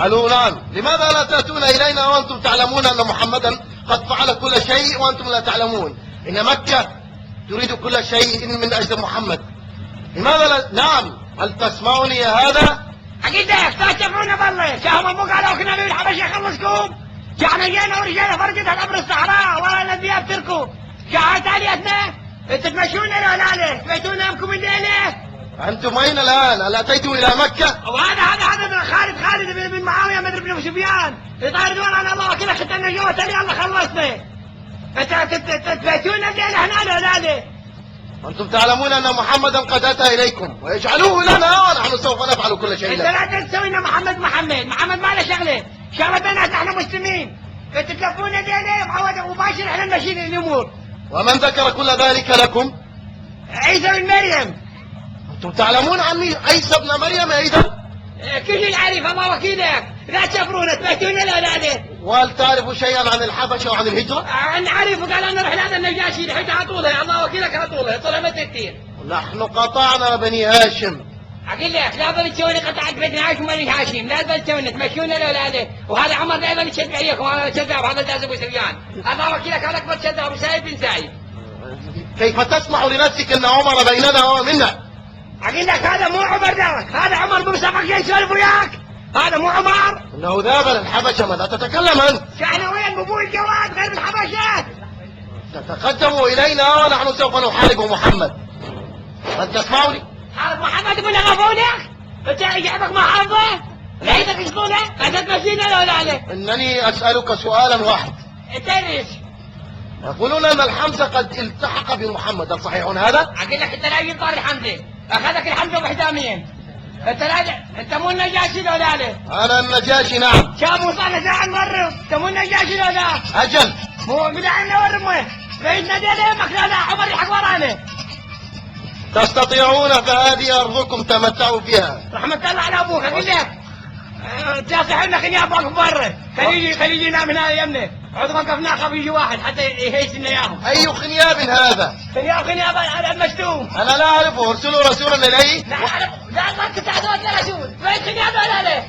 قالوا نعم. لماذا لا تأتون إلينا وأنتم تعلمون أن محمدا قد فعل كل شيء وأنتم لا تعلمون؟ إن مكة تريد كل شيء من أجل محمد. لماذا لا؟ نعم. هل تسمعني يا هذا؟ أكيد تتفقون بالله شهم أبوك على كنا من الحبش يخلصكم. كان جينا ورجعنا فرقة الأمر الصحراء ولا الذي أبتركم. كانت عليتنا تتمشون إلى هنالك تبيتون أمكم الليلة. أنتم أين الآن؟ هل أتيتم إلى مكة؟ وهذا خالد بن معاوية مدري بن سفيان يطاردون على الله وكذا ختنا جوة تالي الله خلصنا. تبيتون الليلة هنا ولا أنتم تعلمون أن محمدا قد أتى إليكم ويجعلوه لنا ونحن سوف نفعل كل شيء. أنت لا تسوي لنا محمد ما له شغلة بيننا نحن مسلمين. تتلفون الليلة مباشر احنا ماشيين الأمور. ومن ذكر كل ذلك لكم؟ عيسى بن مريم. أنتم تعلمون عن عيسى بن مريم أيضا؟ كل العريف الله وكيلك لا تشفرون تبيتون لا. وهل تعرف شيئا عن الحبشة وعن الهجرة؟ نعرف وقال أنا نروح لهذا النجاشي لحيت عطولها الله وكيلك عطولها طلع متى كثير. نحن قطعنا بني هاشم. أقول لك لا بل تسوي قطعة بني هاشم وبني هاشم لا بل تسوي تمشون لا. وهذا عمر دائما يشد عليكم وهذا كذاب وهذا جاز أبو سفيان. الله وكيلك هذا أكبر كذاب وسعيد بن سعيد. كيف تسمح لنفسك أن عمر بيننا ومنا؟ أقول لك هذا مو عمر دارك هذا عمر بن سبق يسولف وياك. هذا مو عمر. إنه ذهب للحبشة. ماذا تتكلم أنت؟ شأنه وين بابوي الجواد غير الحبشة. تتقدموا إلينا ونحن سوف نحارب محمد. هل تسمعني؟ حارب محمد يقول غفونك؟ أنت يعجبك ما حافظه؟ لعيدك يشطونه؟ أنت تمشينا ولا عليه؟ إنني أسألك سؤالا واحد. أنت ليش؟ يقولون أن الحمزة قد التحق بمحمد. هل صحيح هذا؟ أقول لك أنت لا ينطر الحمزة أخذك الحمزة بحزامين. أنت مو النجاشي ولا عليه؟ أنا النجاشي نعم. شاب وصلنا ساعة نورم. أنت مو النجاشي ولا؟ أجل. مو بدأنا نورم وين؟ بيتنا دينا مكلانا عمر يحق ورانا. تستطيعون فهذه أرضكم تمتعوا فيها. رحمة الله على أبوك أقول لك. جاسح لنا خنيابك برا. خليجي ينام هنا يمنا. عود وقفنا خاف يجي واحد حتى يهيس لنا اياهم. أي خنياب هذا؟ خنياب على المشتوم. أنا لا أعرفه. ارسلوا رسولا إليه. لا أعرف. لا أنت تعرف ولا رسول. وين خنياب ولا لا؟